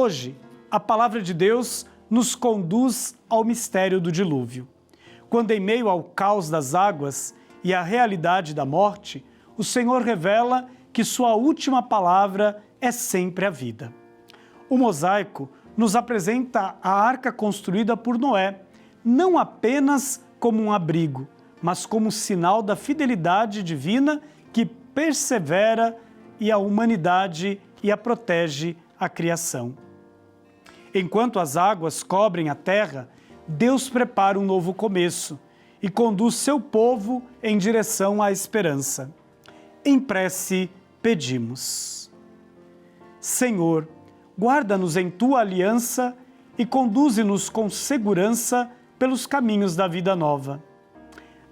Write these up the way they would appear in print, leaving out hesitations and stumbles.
Hoje, a palavra de Deus nos conduz ao mistério do dilúvio. Quando, em meio ao caos das águas e à realidade da morte, o Senhor revela que sua última palavra é sempre a vida. O mosaico nos apresenta a arca construída por Noé, não apenas como um abrigo, mas como sinal da fidelidade divina que persevera e a humanidade e a protege a criação. Enquanto as águas cobrem a terra, Deus prepara um novo começo e conduz seu povo em direção à esperança. Em prece, pedimos. Senhor, guarda-nos em tua aliança e conduze-nos com segurança pelos caminhos da vida nova.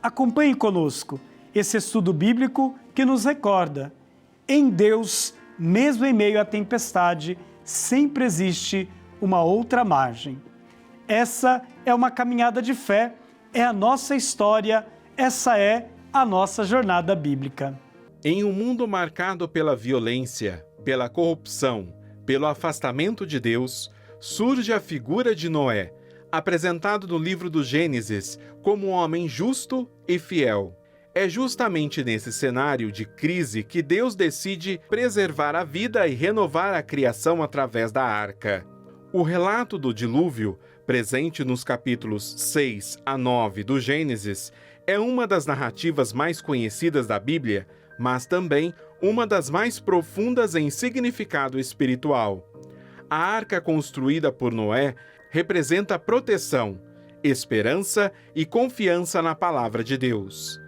Acompanhe conosco esse estudo bíblico que nos recorda: em Deus, mesmo em meio à tempestade, sempre existe uma outra margem. Essa é uma caminhada de fé, é a nossa história, essa é a nossa jornada bíblica. Em um mundo marcado pela violência, pela corrupção, pelo afastamento de Deus, surge a figura de Noé, apresentado no livro do Gênesis como um homem justo e fiel. É justamente nesse cenário de crise que Deus decide preservar a vida e renovar a criação através da arca. O relato do dilúvio, presente nos capítulos 6 a 9 do Gênesis, é uma das narrativas mais conhecidas da Bíblia, mas também uma das mais profundas em significado espiritual. A arca construída por Noé representa proteção, esperança e confiança na palavra de Deus.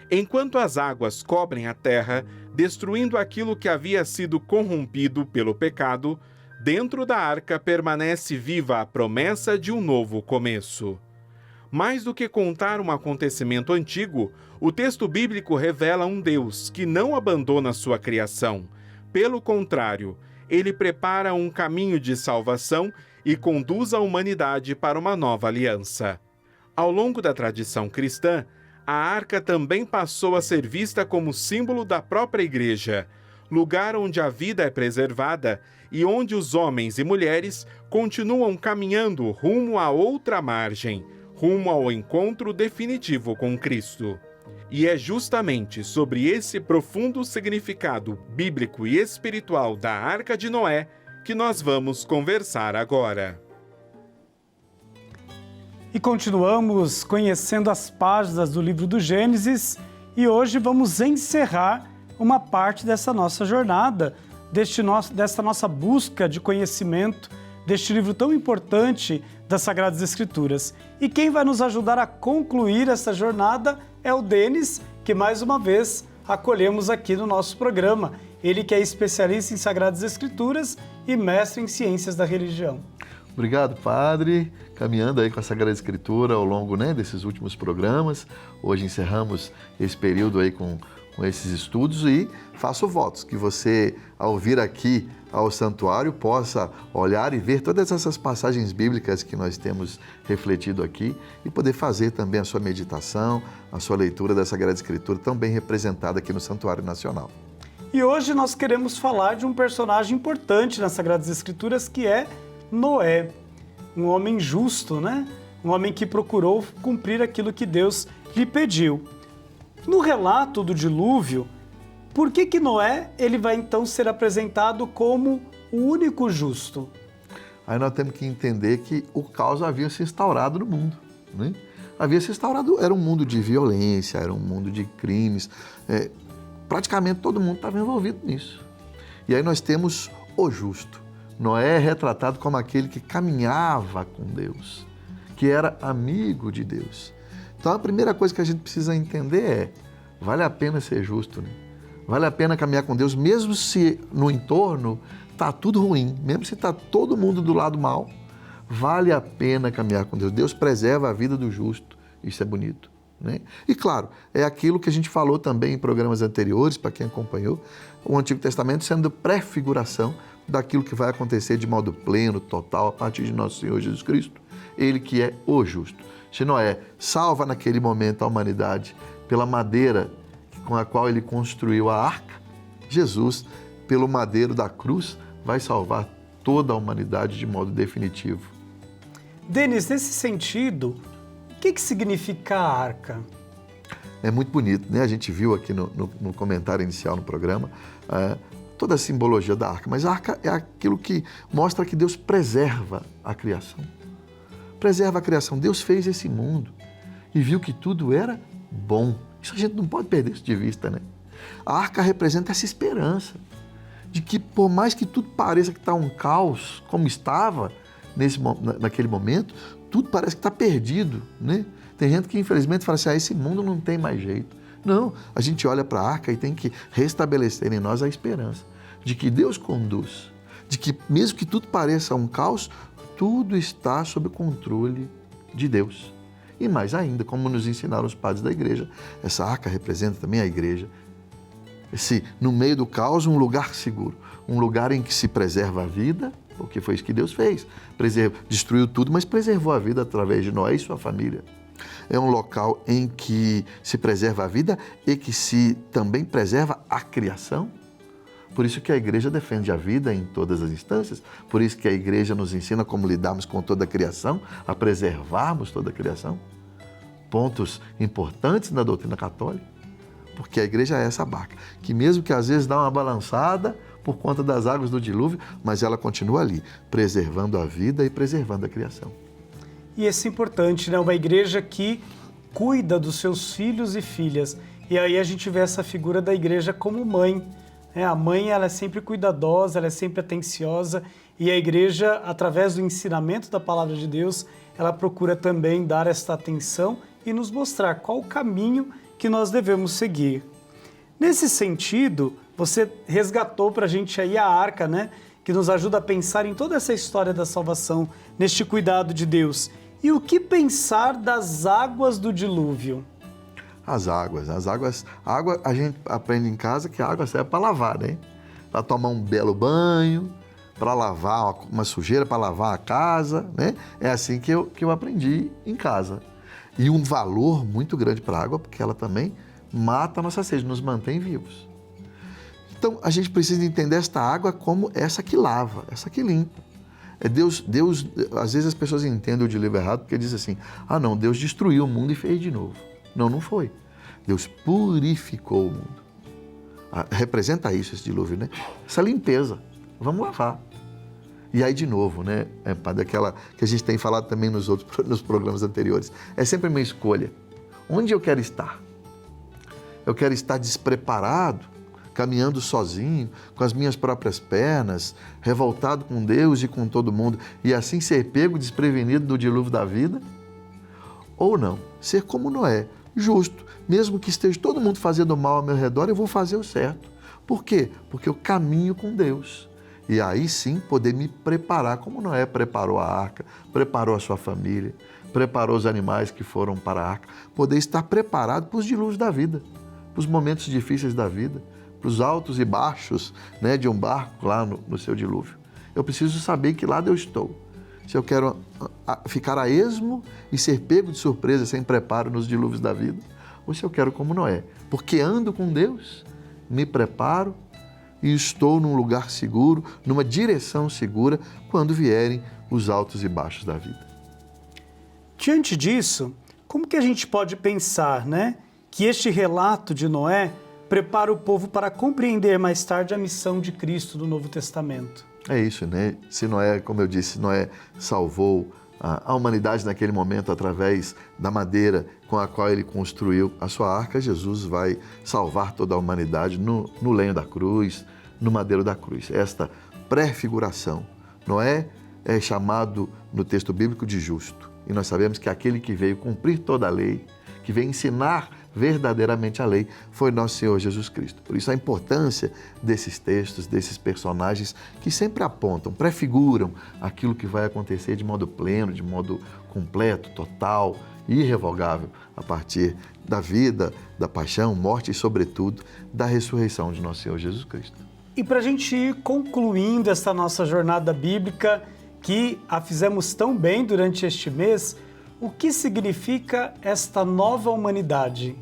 Enquanto as águas cobrem a terra, destruindo aquilo que havia sido corrompido pelo pecado, dentro da arca permanece viva a promessa de um novo começo. Mais do que contar um acontecimento antigo, o texto bíblico revela um Deus que não abandona sua criação. Pelo contrário, ele prepara um caminho de salvação e conduz a humanidade para uma nova aliança. Ao longo da tradição cristã, a arca também passou a ser vista como símbolo da própria igreja, lugar onde a vida é preservada e onde os homens e mulheres continuam caminhando rumo a outra margem, rumo ao encontro definitivo com Cristo. E é justamente sobre esse profundo significado bíblico e espiritual da Arca de Noé que nós vamos conversar agora. E continuamos conhecendo as páginas do livro do Gênesis e hoje vamos encerrar uma parte dessa nossa jornada, dessa nossa busca de conhecimento, deste livro tão importante das Sagradas Escrituras. E quem vai nos ajudar a concluir essa jornada é o Denis, que mais uma vez acolhemos aqui no nosso programa. Ele que é especialista em Sagradas Escrituras e mestre em Ciências da Religião. Obrigado, Padre. Caminhando aí com a Sagrada Escritura ao longo desses últimos programas. Hoje encerramos esse período aí com esses estudos e faço votos que você, ao vir aqui ao santuário, possa olhar e ver todas essas passagens bíblicas que nós temos refletido aqui e poder fazer também a sua meditação, a sua leitura da Sagrada Escritura, tão bem representada aqui no Santuário Nacional. E hoje nós queremos falar de um personagem importante nas Sagradas Escrituras, que é Noé, um homem justo, né? Um homem que procurou cumprir aquilo que Deus lhe pediu. No relato do dilúvio, por que Noé ele vai então ser apresentado como o único justo? Aí nós temos que entender que o caos havia se instaurado no mundo, né? Havia se instaurado, era um mundo de violência, era um mundo de crimes, praticamente todo mundo estava envolvido nisso. E aí nós temos o justo. Noé é retratado como aquele que caminhava com Deus, que era amigo de Deus. Então a primeira coisa que a gente precisa entender é, vale a pena ser justo, né? Vale a pena caminhar com Deus, mesmo se no entorno está tudo ruim, mesmo se está todo mundo do lado mal, vale a pena caminhar com Deus. Deus preserva a vida do justo, isso é bonito, né? E claro, é aquilo que a gente falou também em programas anteriores, para quem acompanhou, o Antigo Testamento sendo prefiguração daquilo que vai acontecer de modo pleno, total, a partir de nosso Senhor Jesus Cristo, Ele que é o justo. Se Noé salva naquele momento a humanidade pela madeira com a qual ele construiu a arca, Jesus, pelo madeiro da cruz, vai salvar toda a humanidade de modo definitivo. Denis, nesse sentido, o que significa a arca? É muito bonito, né? A gente viu aqui no comentário inicial no programa toda a simbologia da arca, mas a arca é aquilo que mostra que Deus preserva a criação. Preserva a criação. Deus fez esse mundo e viu que tudo era bom. Isso a gente não pode perder isso de vista, né? A arca representa essa esperança de que, por mais que tudo pareça que está um caos, como estava naquele momento, tudo parece que está perdido, né? Tem gente que, infelizmente, fala assim, esse mundo não tem mais jeito. Não, a gente olha para a arca e tem que restabelecer em nós a esperança de que Deus conduz, de que mesmo que tudo pareça um caos, tudo está sob o controle de Deus. E mais ainda, como nos ensinaram os padres da igreja, essa arca representa também a igreja. No meio do caos, um lugar seguro, um lugar em que se preserva a vida, porque foi isso que Deus fez. Destruiu tudo, mas preservou a vida através de Noé e sua família. É um local em que se preserva a vida e que se também preserva a criação. Por isso que a igreja defende a vida em todas as instâncias, por isso que a igreja nos ensina como lidarmos com toda a criação, a preservarmos toda a criação. Pontos importantes na doutrina católica, porque a igreja é essa barca, que mesmo que às vezes dá uma balançada por conta das águas do dilúvio, mas ela continua ali, preservando a vida e preservando a criação. E isso é importante, né? Uma igreja que cuida dos seus filhos e filhas. E aí a gente vê essa figura da igreja como mãe. A mãe, ela é sempre cuidadosa, ela é sempre atenciosa. E a igreja, através do ensinamento da palavra de Deus, ela procura também dar esta atenção e nos mostrar qual o caminho que nós devemos seguir. Nesse sentido, você resgatou para a gente aí a arca, né? Que nos ajuda a pensar em toda essa história da salvação, neste cuidado de Deus. E o que pensar das águas do dilúvio? A água a gente aprende em casa que a água serve para lavar, né? Para tomar um belo banho, para lavar uma sujeira, para lavar a casa, né? É assim que eu aprendi em casa. E um valor muito grande para a água, porque ela também mata a nossa sede, nos mantém vivos. Então, a gente precisa entender esta água como essa que lava, essa que limpa. Deus, às vezes as pessoas entendem o dilúvio errado porque dizem assim, não, Deus destruiu o mundo e fez de novo. Não, não foi. Deus purificou o mundo. Representa isso esse dilúvio, né? Essa limpeza. Vamos lavar. E aí, de novo, né, daquela que a gente tem falado também nos programas anteriores, é sempre a minha escolha. Onde eu quero estar? Eu quero estar despreparado, caminhando sozinho, com as minhas próprias pernas, revoltado com Deus e com todo mundo, e assim ser pego desprevenido do dilúvio da vida? Ou não, ser como Noé, justo, mesmo que esteja todo mundo fazendo mal ao meu redor, eu vou fazer o certo. Por quê? Porque eu caminho com Deus. E aí sim poder me preparar, como Noé preparou a arca, preparou a sua família, preparou os animais que foram para a arca, poder estar preparado para os dilúvios da vida, para os momentos difíceis da vida, para os altos e baixos, né, de um barco lá no seu dilúvio. Eu preciso saber que lá eu estou. Se eu quero ficar a esmo e ser pego de surpresa sem preparo nos dilúvios da vida, ou se eu quero como Noé, porque ando com Deus, me preparo e estou num lugar seguro, numa direção segura, quando vierem os altos e baixos da vida. Diante disso, como que a gente pode pensar, né, que este relato de Noé prepara o povo para compreender mais tarde a missão de Cristo do Novo Testamento? É isso, né? Se Noé, como eu disse, Noé salvou a humanidade naquele momento através da madeira com a qual ele construiu a sua arca, Jesus vai salvar toda a humanidade no lenho da cruz, no madeiro da cruz. Esta prefiguração. Noé é chamado no texto bíblico de justo. E nós sabemos que aquele que veio cumprir toda a lei, que veio ensinar verdadeiramente a lei, foi nosso Senhor Jesus Cristo. Por isso a importância desses textos, desses personagens que sempre apontam, prefiguram aquilo que vai acontecer de modo pleno, de modo completo, total e irrevogável a partir da vida, da paixão, morte e, sobretudo, da ressurreição de nosso Senhor Jesus Cristo. E para a gente ir concluindo essa nossa jornada bíblica, que a fizemos tão bem durante este mês, o que significa esta nova humanidade?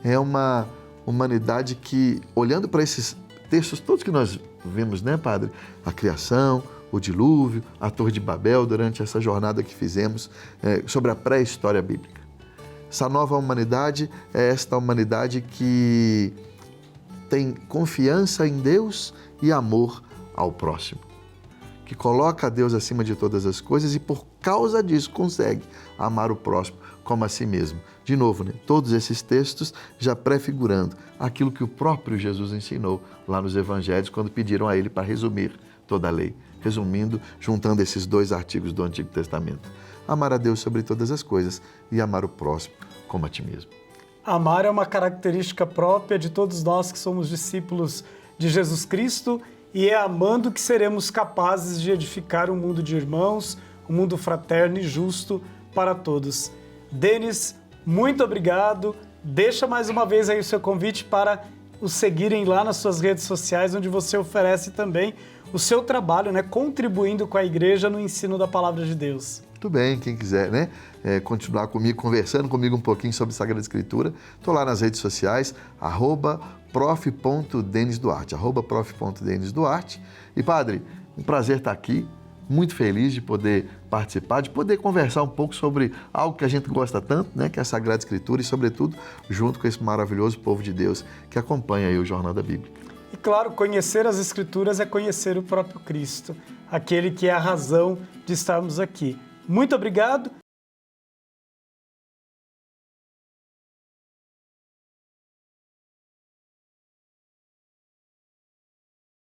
É uma humanidade que, olhando para esses textos todos que nós vimos, né, Padre? A criação, o dilúvio, a Torre de Babel, durante essa jornada que fizemos sobre a pré-história bíblica. Essa nova humanidade é esta humanidade que tem confiança em Deus e amor ao próximo, que coloca a Deus acima de todas as coisas e por causa disso consegue amar o próximo como a si mesmo. De novo, né? Todos esses textos já prefigurando aquilo que o próprio Jesus ensinou lá nos Evangelhos, quando pediram a ele para resumir toda a lei. Resumindo, juntando esses 2 artigos do Antigo Testamento. Amar a Deus sobre todas as coisas e amar o próximo como a ti mesmo. Amar é uma característica própria de todos nós que somos discípulos de Jesus Cristo e é amando que seremos capazes de edificar um mundo de irmãos, um mundo fraterno e justo para todos. Denis, muito obrigado. Deixa mais uma vez aí o seu convite para o seguirem lá nas suas redes sociais, onde você oferece também o seu trabalho, né, contribuindo com a igreja no ensino da Palavra de Deus. Muito bem, quem quiser, né, continuar comigo, conversando comigo um pouquinho sobre Sagrada Escritura, estou lá nas redes sociais, @prof.denisduarte, @prof.denisduarte. E, Padre, um prazer estar aqui, muito feliz de poder participar, de poder conversar um pouco sobre algo que a gente gosta tanto, né, que é a Sagrada Escritura e, sobretudo, junto com esse maravilhoso povo de Deus que acompanha aí o Jornada Bíblica. E claro, conhecer as Escrituras é conhecer o próprio Cristo, aquele que é a razão de estarmos aqui. Muito obrigado